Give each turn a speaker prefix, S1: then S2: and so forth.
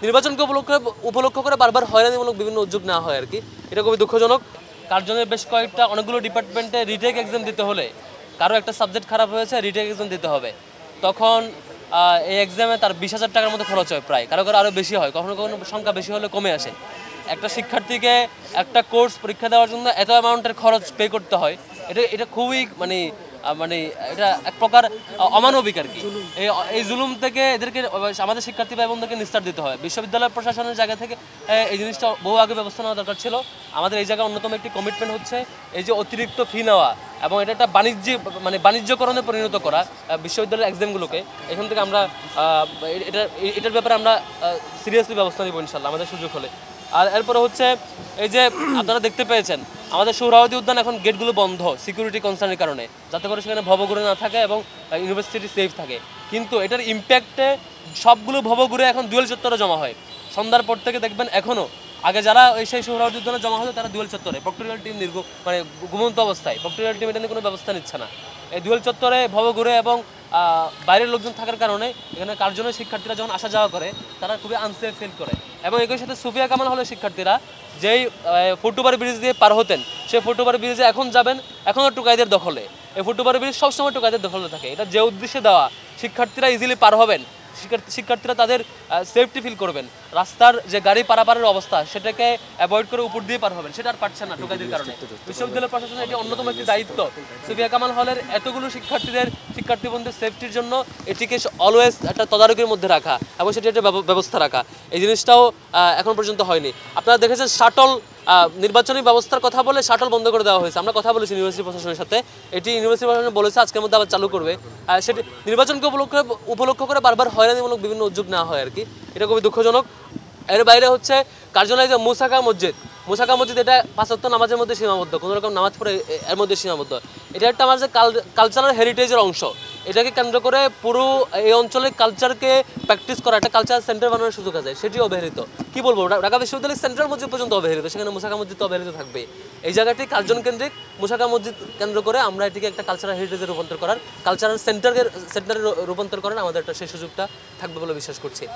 S1: নির্বাচনকে উপলক্ষ করে বারবার হয়রানিমূলক বিভিন্ন উদ্যোগ নেওয়া হয় আর কি। এটা খুবই দুঃখজনক। কার্জনের বেশ কয়েকটা অনেকগুলো ডিপার্টমেন্টে রিটেক এক্সাম দিতে হলে কারো একটা সাবজেক্ট খারাপ হয়েছে, রিটেক এক্সাম দিতে হবে, তখন এই এক্সামে তার 20,000 টাকার মতো খরচ হয় প্রায়, কারো কারো আরও বেশি হয়, কখনো কখনো সংখ্যা বেশি হলে কমে আসে। একটা শিক্ষার্থীকে একটা কোর্স পরীক্ষা দেওয়ার জন্য এত অ্যামাউন্টের খরচ পে করতে হয়, এটা খুবই মানে এটা এক প্রকার অমানবিক আর কি। এই জুলুম থেকে এদেরকে, আমাদের শিক্ষার্থী ভাই বোনদেরকে নিস্তার দিতে হয়। বিশ্ববিদ্যালয় প্রশাসনের জায়গা থেকে এই জিনিসটা বহু আগে ব্যবস্থা নেওয়া দরকার ছিল। আমাদের এই জায়গায় অন্যতম একটি কমিটমেন্ট হচ্ছে এই যে অতিরিক্ত ফি নেওয়া এবং এটা একটা বাণিজ্যকরণে পরিণত করা বিশ্ববিদ্যালয়ের এক্সামগুলোকে। এখান থেকে আমরা এটার ব্যাপারে আমরা সিরিয়াসলি ব্যবস্থা নিব ইনশাল্লাহ আমাদের সুযোগ হলে। আর এরপরে হচ্ছে এই যে আপনারা দেখতে পেয়েছেন আমাদের সোহরাওয়ার্দী উদ্যান এখন গেটগুলো বন্ধ সিকিউরিটি কনসার্নের কারণে, যাতে করে সেখানে ভবঘুরে না থাকে এবং ইউনিভার্সিটি সেফ থাকে। কিন্তু এটার ইম্প্যাক্টে সবগুলো ভবঘুরে এখন দুয়েল চত্বরে জমা হয়। সন্ধ্যার পর থেকে দেখবেন এখনও, আগে যারা সেই সোহরাওয়ার্দী উদ্যানে জমা হতো তারা দুয়েল চত্বরে, প্রক্টোরিয়াল টিম ঘুমন্ত অবস্থায়, প্রক্টোরিয়াল টিম এটা নিয়ে কোনো ব্যবস্থা নিচ্ছে না। এই দুয়েল চত্বরে ভবঘুরে এবং বাইরের লোকজন থাকার কারণে এখানে কার্জনের শিক্ষার্থীরা যখন আসা যাওয়া করে তারা খুবই আনসেফ ফিল করে। এবং একই সাথে সুফিয়া কামাল হলের শিক্ষার্থীরা যেই ফুটওভার ব্রিজ দিয়ে পার হতেন, সেই ফুটওভার ব্রিজে এখন যাবেন এখনও টুকাইদের দখলে। এই ফুটওভার ব্রিজ সবসময় টুকাইদের দখলে থাকে। এটা যে উদ্দেশ্যে দেওয়া, শিক্ষার্থীরা ইজিলি পার হবেন, শিক্ষার্থীরা তাদের সেফটি ফিল করবেন, রাস্তার যে গাড়ি পারাপারের অবস্থা সেটাকে অ্যাভয়েড করে উপর দিয়ে পার হবেন, সেটা আর পারছে না টোকাইদের কারণে। বিশ্ববিদ্যালয় প্রশাসনের এটি অন্যতম একটি দায়িত্ব সুফিয়া কামাল হলের এতগুলো শিক্ষার্থীবন্ধুদের সেফটির জন্য এটিকে অলওয়েজ একটা তদারকির মধ্যে রাখা এবং সেটি একটা ব্যবস্থা রাখা। এই জিনিসটাও এখন পর্যন্ত হয়নি। আপনারা দেখেছেন শাটল, নির্বাচনী ব্যবস্থার কথা বলে শাটল বন্ধ করে দেওয়া হয়েছে। আমরা কথা বলেছি ইউনিভার্সিটি প্রশাসনের সাথে, এটি ইউনিভার্সিটি প্রশাসন বলেছে আজকের মধ্যে আবার চালু করবে। সেটি নির্বাচনকে উপলক্ষ করে বারবার হয়রানিমূলক বিভিন্ন উদ্যোগ নেওয়া হয় আর কি। এটা খুবই দুঃখজনক। এর বাইরে হচ্ছে কার্যালয়ে যে মুসাকা মসজিদ, এটা 5 ওয়াক্ত নামাজের মধ্যে সীমাবদ্ধ, কোনো রকম নামাজ পড়ে এর মধ্যে সীমাবদ্ধ। এটা একটা আমাদের কালচারাল হেরিটেজের অংশ। এটাকে কেন্দ্র করে পুরো এই অঞ্চলের কালচারকে প্র্যাকটিস করা একটা কালচারাল সেন্টার বানানোর সুযোগ আছে, সেটি অবহেলিত। কি বলবো, ঢাকা বিশ্ববিদ্যালয়ের সেন্ট্রাল মসজিদ পর্যন্ত অবহেলিত, সেখানে মুসাকা মসজিদ তো অবহেলিত থাকবে। এই জায়গাটি কার্জন কেন্দ্রিক, মুসাকা মসজিদ কেন্দ্র করে আমরা এটিকে একটা কালচারাল হেরিটেজে রূপান্তর করার, কালচারাল সেন্টারে রূপান্তর করার আমাদের একটা সেই সুযোগটা থাকবে বলে বিশ্বাস করছি।